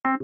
Hello,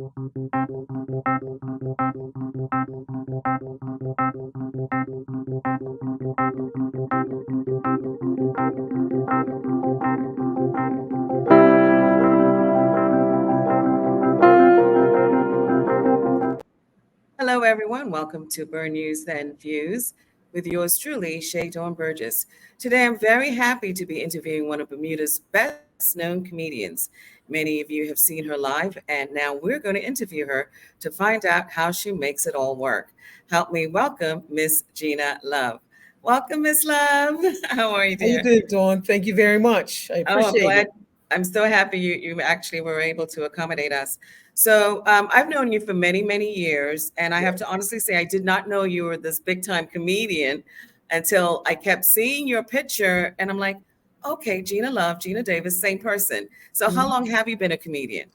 everyone. Welcome to Burn News and Views with yours truly, Shay Dawn Burgess. Today, I'm very happy to be interviewing one of Bermuda's best known comedians. Many of you have seen her live, and now we're going to interview her to find out how she makes it all work. Help me welcome Miss Gina Love. Welcome, Miss Love. How are you, How you dear? doing, Dawn? Thank you very much. I Oh, I'm appreciate glad. it. I'm so happy you actually were able to accommodate us. So I've known you for many, many years, and I have to Yes. honestly say I did not know you were this big time comedian until I kept seeing your picture, and I'm like, okay, Gina Love, Gina Davis, same person. So how Mhm. long have you been a comedian?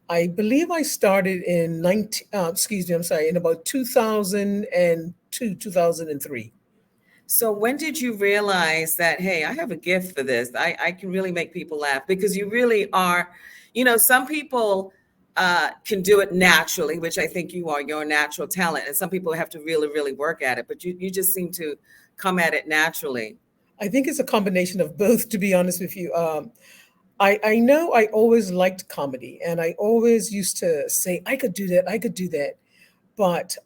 I believe I started in 19, excuse me, I'm sorry, in about 2002, 2003. So when did you realize that, hey, I have a gift for this? I can really make people laugh because you really are, some people can do it naturally, which I think you are, your natural talent. And some people have to really, really work at it, but you just seem to come at it naturally. I think it's a combination of both, to be honest with you. I know I always liked comedy, and I always used to say, I could do that, I could do that. But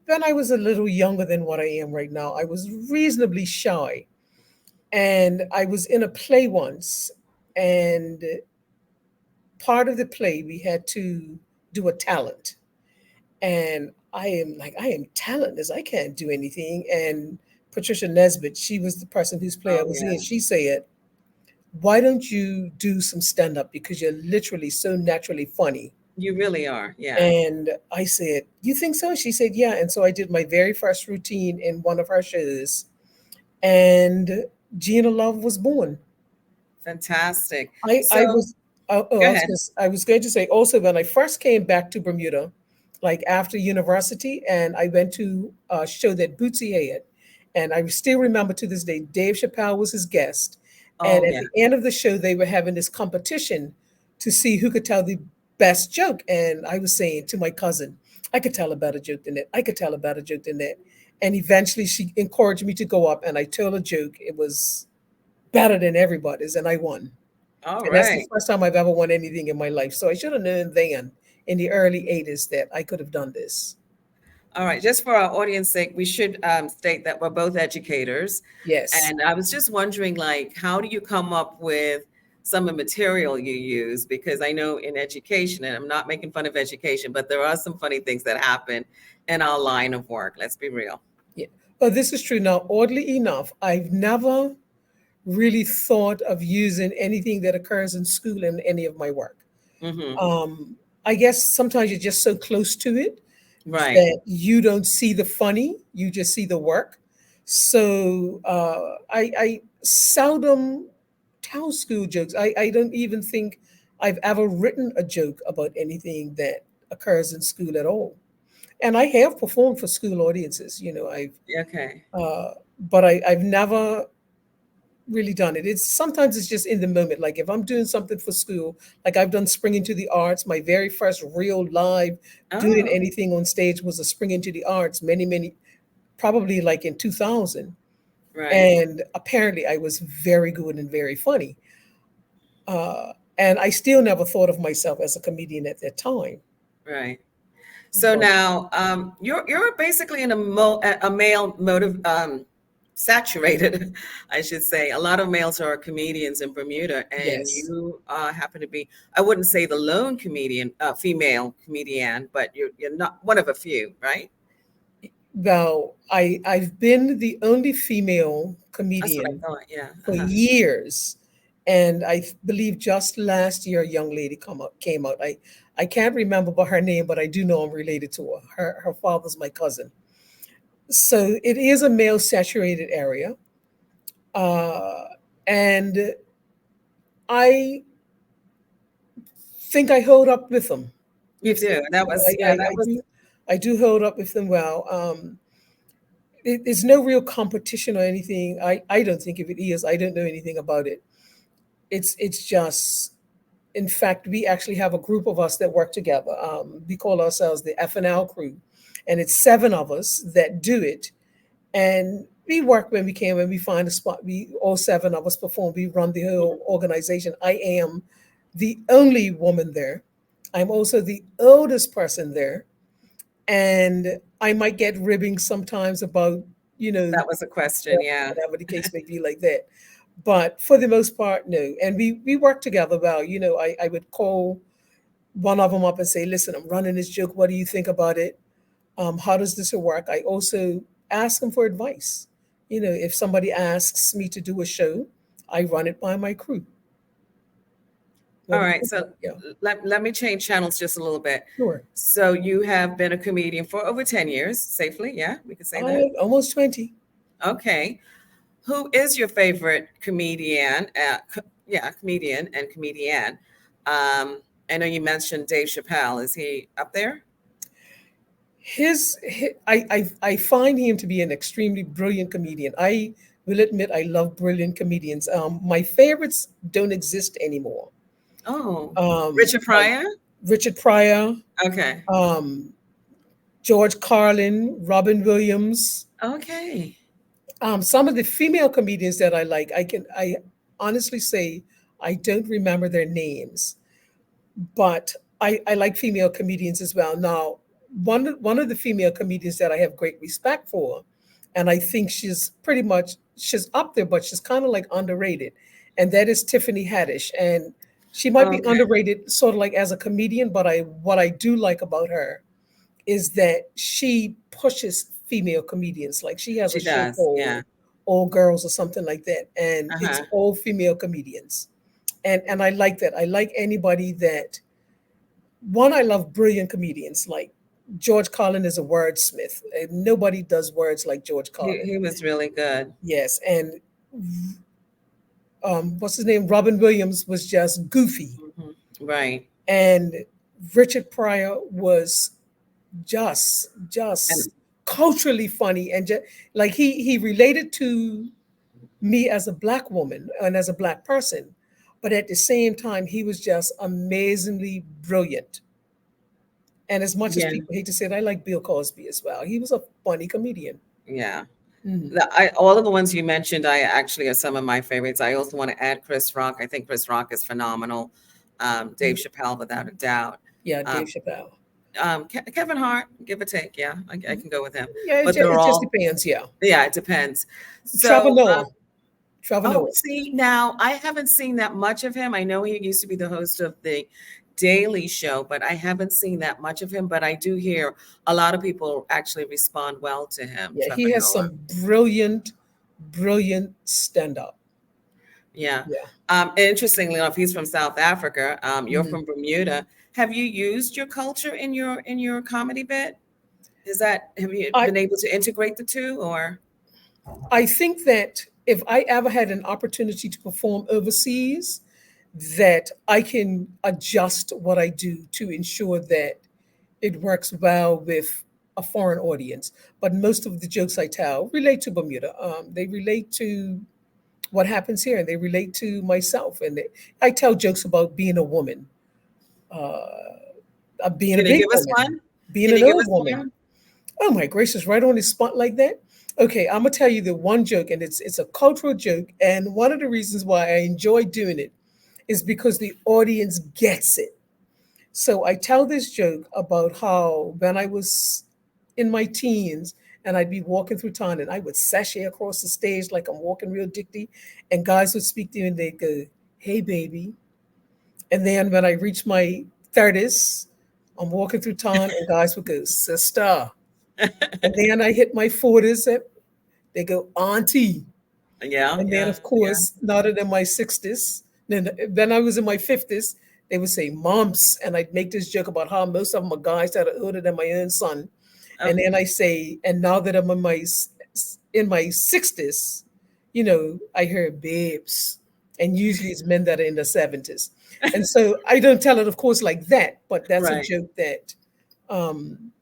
when I was a little younger than what I am right now, I was reasonably shy. And I was in a play once, and part of the play we had to do a talent, and I am talentless, I can't do anything. And Patricia Nesbitt, she was the person whose play I Oh, was yeah. in, she said, why don't you do some stand-up, because you're literally so naturally funny. You really are. Yeah. And I said, you think so? She said, yeah. And so I did my very first routine in one of her shows, and Gina Love was born. Fantastic. I So was oh, oh, go I was ahead. I was going to say also, when I first came back to Bermuda, like after university, and I went to a show that Bootsy had, and I still remember to this day, Dave Chappelle was his guest, and Oh, at yeah. the end of the show, they were having this competition to see who could tell the best joke, and I was saying to my cousin, I could tell a better joke than that. I could tell a better joke than that. And eventually, she encouraged me to go up, and I told a joke. It was better than everybody's, and I won. All And that's the right. first time I've ever won anything in my life. So I should have known then in the early 80s that I could have done this. All right, just for our audience sake, we should state that we're both educators. Yes. And I was just wondering, like, how do you come up with some of the material you use? Because I know in education, and I'm not making fun of education, but there are some funny things that happen in our line of work. Let's be real. Yeah. But this is true. Now, oddly enough, I've never really thought of using anything that occurs in school in any of my work. Hmm. Um, I guess sometimes you're just so close to it Right. that you don't see the funny, you just see the work. So I seldom tell school jokes. I don't even think I've ever written a joke about anything that occurs in school at all. And I have performed for school audiences, Okay. but I've never really done it. It's sometimes it's just in the moment. Like if I'm doing something for school, like I've done Spring into the Arts. My very first real live doing Oh, anything on stage was a Spring into the Arts, many, probably like in 2000. right. And apparently I was very good and very funny. And I still never thought of myself as a comedian at that time. Right. So But now, you're basically in a male motive saturated, I should say. A lot of males are comedians in Bermuda, and yes, you happen to be, I wouldn't say the lone comedian, female comedian, but you're not one of a few, right? well, I've been the only female That's what I comedian thought. Yeah. for Uh-huh. years. And I believe just last year a young lady came out. I can't remember by her name, but I do know I'm related to her. Her father's my cousin. So it is a male saturated area. Uh, and I think I hold up with them. You With do. That was, yeah, that was, I do hold up with them well. There's no real competition or anything. I don't think if it is, I don't know anything about it. It's just In fact, we actually have a group of us that work together. We call ourselves the FNL crew, and it's seven of us that do it. And we work when we can, when we find a spot. We all seven of us perform. We run the whole organization. I am the only woman there. I'm also the oldest person there, and I might get ribbing sometimes about, you know, That was a question. Yeah. whatever the case may be, like that. But for the most part, no. And we work together well. I would call one of them up and say, listen, I'm running this joke. What do you think about it? How does this work? I also ask them for advice. If somebody asks me to do a show, I run it by my crew. What All do you right. think So about it? Yeah, let me change channels just a little bit. sure. So you have been a comedian for over 10 years, safely. Yeah, we can say that. Almost 20. Okay. Who is your favorite comedian? Yeah, comedian and comedian. I know you mentioned Dave Chappelle. Is he up there? I find him to be an extremely brilliant comedian. I will admit I love brilliant comedians. My favorites don't exist anymore. Oh, Richard Like Pryor? Richard Pryor, Okay. um, George Carlin, Robin Williams. Okay. Some of the female comedians that I like, I honestly say I don't remember their names, but I like female comedians as well. Now, one of the female comedians that I have great respect for, and I think she's up there, but she's kind of like underrated, and that is Tiffany Haddish. And she might be Okay. underrated, sort of like as a comedian, but I what I do like about her is that she pushes female comedians. Like she has a She show does. Yeah. called All Girls or something like that, and it's Uh-huh. all female comedians. And I like that. I like anybody that one. I love brilliant comedians. Like George Carlin is a wordsmith. And nobody does words like George He Carlin. he was really good. Yes, and what's his name? Robin Williams was just goofy, Hmm. Right. and Richard Pryor was just And culturally funny, and just like he related to me as a black woman and as a black person, but at the same time he was just amazingly brilliant. And as much as yeah, people hate to say it, I like Bill Cosby as well. He was a funny comedian. yeah. Mhm. All of the ones you mentioned, I actually are some of my favorites. I also want to add Chris Rock. I think Chris Rock is phenomenal. Dave Chappelle, without a doubt. Yeah, Um, Dave Chappelle. Kevin Hart, give or take. Yeah, I can go with him. Yeah, But they're it just all, depends. Yeah, yeah, it depends. Trevor So, Noah. Trevor oh, Noah. see, now I haven't seen that much of him. I know he used to be the host of the Daily Show, but I haven't seen that much of him. But I do hear a lot of people actually respond well to him, Yeah, he Trevor has Noah. some brilliant stand up. Yeah. Yeah. Interestingly enough, he's from South Africa. You're Mhm. from Bermuda. Have you used your culture in your comedy bit? Have you I been able to integrate the two or? I think that if I ever had an opportunity to perform overseas, that I can adjust what I do to ensure that it works well with a foreign audience. But most of the jokes I tell relate to Bermuda. They relate to what happens here, and they relate to myself. And I tell jokes about being a woman, uh, being a Can you big give us woman, one? being Can an you give old us woman. one? Oh my gracious, right on the spot like that. Okay, I'm gonna tell you the one joke, and it's a cultural joke, and one of the reasons why I enjoy doing it is because the audience gets it. So I tell this joke about how when I was in my teens and I'd be walking through town and I would sashay across the stage like I'm walking real dickty, and guys would speak to me and they'd go, "Hey baby." And then when I reach my 30s, I'm walking through town and guys would go, "Sister." And then I hit my 40s, and they go, "Auntie." Yeah, And then, yeah, of yeah. course, now that in my 60s, then when I was in my 50s, they would say "moms," and I'd make this joke about how most of them are guys that are older than my own son. And Okay. then I say, and now that I'm in my 60s, I hear babes, and usually it's men that are in their 70s. And so I don't tell it, of course, like that, but that's a Right. joke um,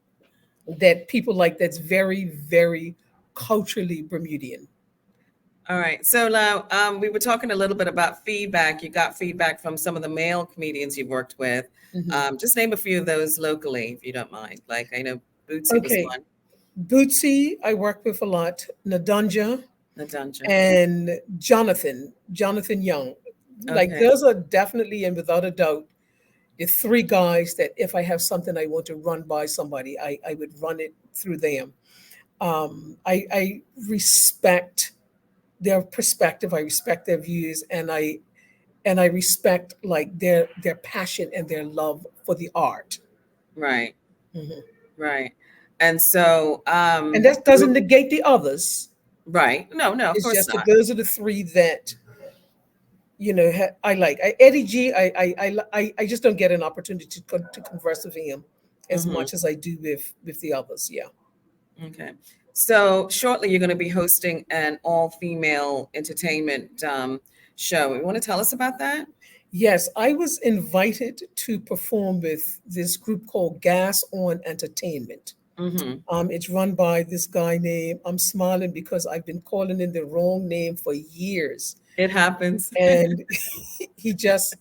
that people like. That's very, very culturally Bermudian. All right. So now we were talking a little bit about feedback. You got feedback from some of the male comedians you've worked with. Mhm. Just name a few of those locally, if you don't mind. Like I know Bootsy was Okay, one, Bootsy, I work with a lot. Nadanja the Dungeon. and Jonathan Young. Like Okay. those are definitely and without a doubt the three guys that if I have something I want to run by somebody, I would run it through them. I respect their perspective, I respect their views, and I respect like their passion and their love for the art. Right. Mhm. Right. And so, And that doesn't negate the others. right. No, no, of It's course just that not. those are the three that I like. Eddie G. I just don't get an opportunity to converse with him as Hmm. much as I do with the others. Yeah. Okay. So shortly, you're going to be hosting an all-female entertainment show. You want to tell us about that? Yes, I was invited to perform with this group called Gas On Entertainment. Mm-hmm. It's run by this guy named, I'm smiling because I've been calling in the wrong name for years. It happens. And he just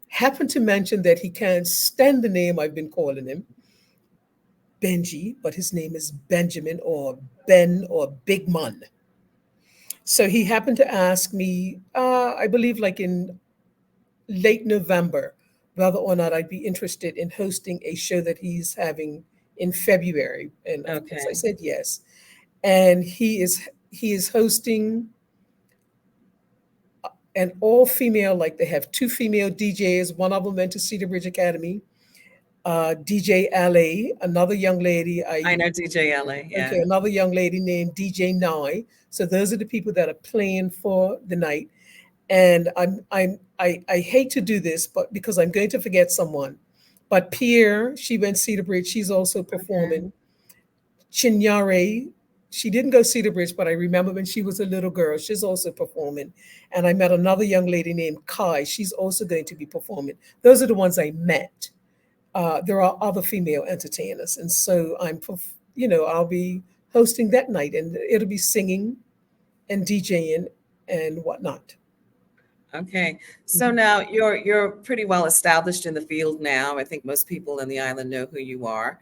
happened to mention that he can't stand the name I've been calling him, Benji, but his name is Benjamin or Ben or Big Mun. So he happened to ask me, I believe like in late November, whether or not I'd be interested in hosting a show that he's having in February. And of course I Okay. said yes. And he is hosting an all female, like they have two female DJs. One of them went to Cedar Bridge Academy. DJ LA, another young lady. I know DJ LA. Okay, Yeah. another young lady named DJ Nye. So those are the people that are playing for the night. And I hate to do this, but because I'm going to forget someone. But Pierre, she went Cedar Bridge. She's also Okay. performing. Chinyare, she didn't go Cedar Bridge, but I remember when she was a little girl, she's also performing. And I met another young lady named Kai. She's also going to be performing. Those are the ones I met. There are other female entertainers, and so I'll be hosting that night, and it'll be singing and DJing and whatnot. Okay. So Mhm. now you're pretty well established in the field now. I think most people in the island know who you are.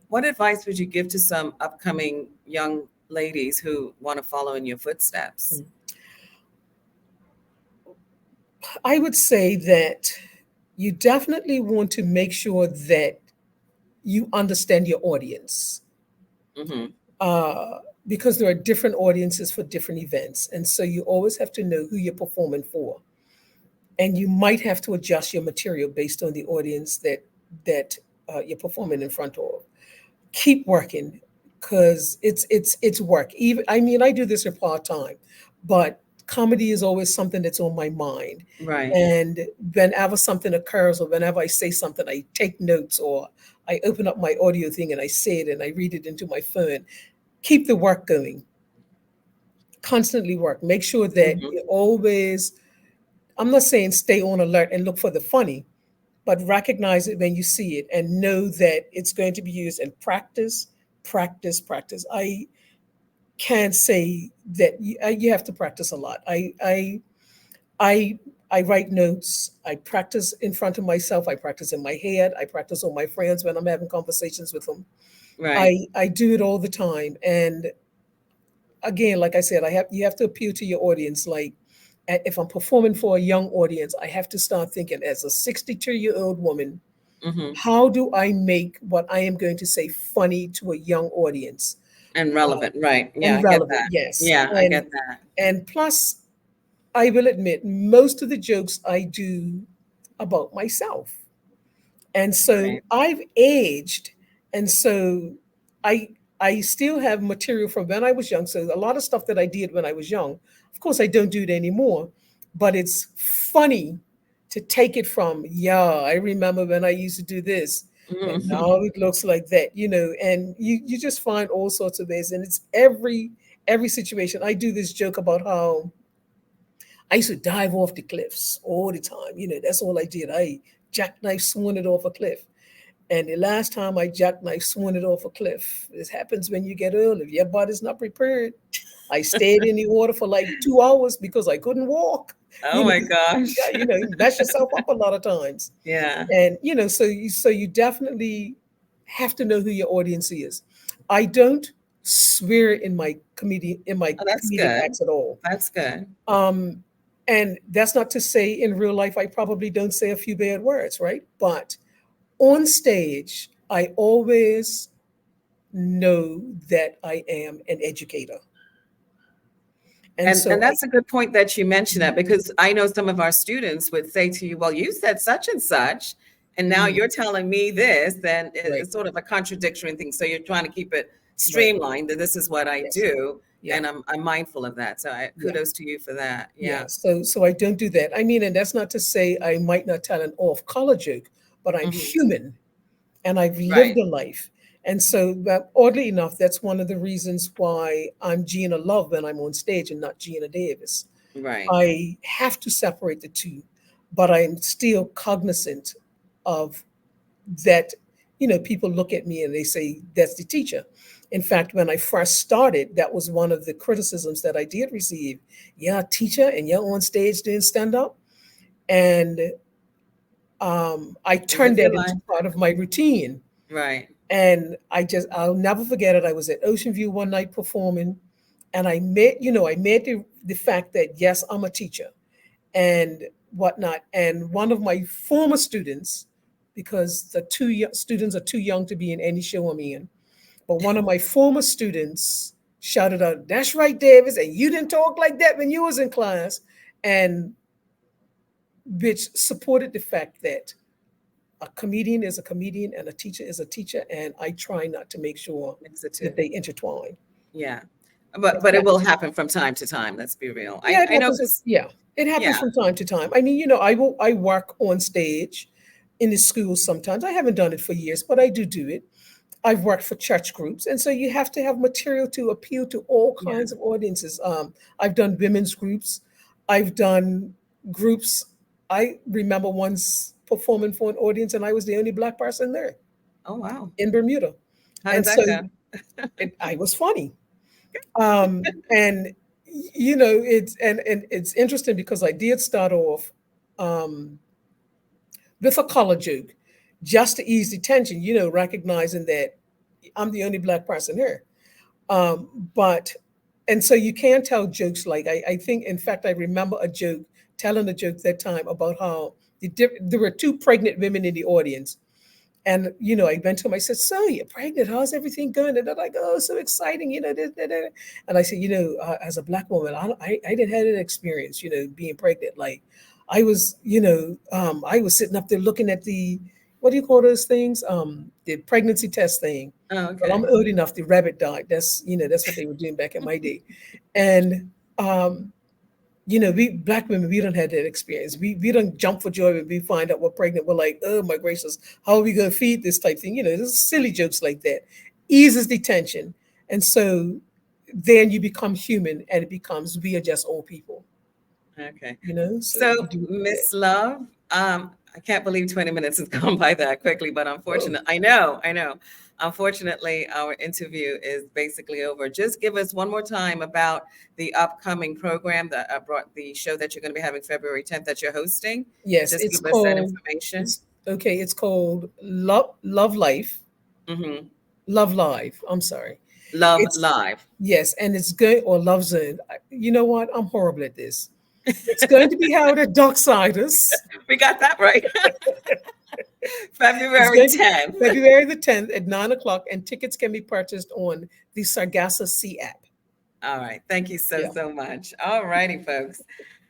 What advice would you give to some upcoming young ladies who want to follow in your footsteps? I would say that you definitely want to make sure that you understand your audience, Mm-hmm. uh, because there are different audiences for different events, and so you always have to know who you're performing for, and you might have to adjust your material based on the audience that you're performing in front of. Keep working because it's work. Even I mean, I do this for part time, but comedy is always something that's on my mind. Right. And whenever something occurs, or whenever I say something, I take notes, or I open up my audio thing and I say it and I read it into my phone. Keep the work going. Constantly work. Make sure that Mm-hmm. you always. I'm not saying stay on alert and look for the funny, but recognize it when you see it and know that it's going to be used and practice, practice, practice. I can't say that you have to practice a lot. I I write notes. I practice in front of myself. I practice in my head. I practice on my friends when I'm having conversations with them. Right. I do it all the time. And again, like I said, I have you have to appeal to your audience. Like if I'm performing for a young audience, I have to start thinking as a 62-year-old woman, Mm-hmm. how do I make what I am going to say funny to a young audience And uh, relevant. Right. Yeah, and I get relevant? that. Yes, Yeah, I get that. and plus, I will admit most of the jokes I do about myself. And so Right. I've aged, and so I I still have material from when I was young. So a lot of stuff that I did when I was young, of course, I don't do it anymore. But it's funny to take it from, yeah, I remember when I used to do this, and Mm-hmm. now it looks like that, and you just find all sorts of ways, and it's every situation. I do this joke about how I used to dive off the cliffs all the time. That's all I did. I jackknife swung it off a cliff. And the last time I jackknife swung it off a cliff, this happens when you get old. If your body's not prepared, I stayed in the water for like 2 hours because I couldn't walk. Oh You know, my gosh. you mess yourself up a lot of times. Yeah. And so you definitely have to know who your audience is. I don't swear in my Oh, that's comedic good. acts at all. That's good. Um, and that's not to say in real life I probably don't say a few bad words, right? But on stage, I always know that I am an educator. And And so I that's a good point that you mentioned that, because I know some of our students would say to you, "Well, you said such and such, and now mhm, you're telling me this." Then right, it's sort of a contradictory thing. So you're trying to keep it right. streamlined. That this is what I Yes. do, Yeah. and I'm mindful of that. So Yeah. kudos to you for that. Yeah. Yeah. So I don't do that. I mean, and that's not to say I might not tell an off-color joke, but I'm Hmm. human and I've lived Right. a life. And so, but oddly enough, that's one of the reasons why I'm Gina Love when I'm on stage and not Gina Davis. Right. I have to separate the two, but I'm still cognizant of that. People look at me and they say, that's the teacher. In fact, when I first started, that was one of the criticisms that I did receive. Yeah, teacher, and you're on stage doing stand up. And I As if turned you're that into lying. part of my routine. Right. And I'll never forget it. I was at Ocean View one night performing, and I made the fact that, yes, I'm a teacher and whatnot. And one of my former students, because the students are too young to be in any show I'm in, but one of my former students shouted out, "That's right, Davis, and you didn't talk like that when you was in class," and which supported the fact that a comedian is a comedian and a teacher is a teacher, and I try not to make sure Mix the that two. they intertwine. Yeah. In But it will fact, happen from time to time. Let's be real. yeah, it I know happens. because Yeah, it happens yeah. from time to time. I mean, I work on stage in the schools sometimes. I haven't done it for years, but I do it. I've worked for church groups, and so you have to have material to appeal to all Yeah. kinds of audiences. I've done women's groups. I've done groups. I remember once performing for an audience, and I was the only Black person there Oh wow. in Bermuda, How did and so that go? I was funny. And it's interesting because I did start off um, with a color joke, just to ease the tension. Recognizing that I'm the only Black person here. But and so you can tell jokes like I think, in fact, I remember telling a joke that time about how there were two pregnant women in the audience. And I went to him. I said, "So you're pregnant? How's everything going?" And they're like, "Oh, so exciting!" And I said, as a Black woman, I didn't have an experience, being pregnant. Like, I was sitting up there looking at the, what do you call those things? The pregnancy test thing. Oh, Well, I'm okay. old enough. The rabbit died. That's what they were doing back in my day, and we Black women, we don't have that experience. We don't jump for joy when we find out we're pregnant. We're like, oh my gracious, how are we going to feed this type thing? There's silly jokes like that. Eases the tension, and so then you become human, and it becomes we are just old people. Okay. So So, you do that. Miss Love, I can't believe 20 minutes has gone by that quickly, but Oh, unfortunately, I know. Unfortunately, our interview is basically over. Just give us one more time about the upcoming program, the show that you're going to be having February 10th that you're hosting. yes, Just give us that information. it's okay. It's called Love Life, Hmm. Love Live. I'm sorry. Love It's Live. Yes, and it's good, or Love Zone. You know what? I'm horrible at this. It's going to be held at Docksiders. We got that right. It's February going to 10th. February the 10th at 9 o'clock, and tickets can be purchased on the Sargasso Sea app. All right. Thank you so, Yeah. so much. All righty, folks.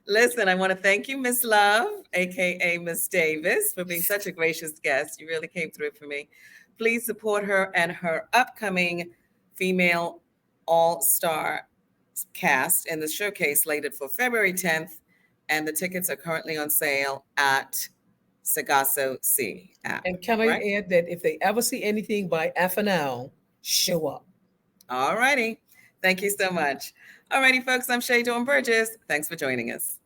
Listen, I want to thank you, Miss Love, aka Miss Davis, for being such a gracious guest. You really came through for me. Please support her and her upcoming female all-star cast in the showcase slated for February 10th. And the tickets are currently on sale at Sagasso C app. And can I Right? add that if they ever see anything by FNL, show up. All righty. Thank you so much. All righty, folks. I'm Shay Dawn Burgess. Thanks for joining us.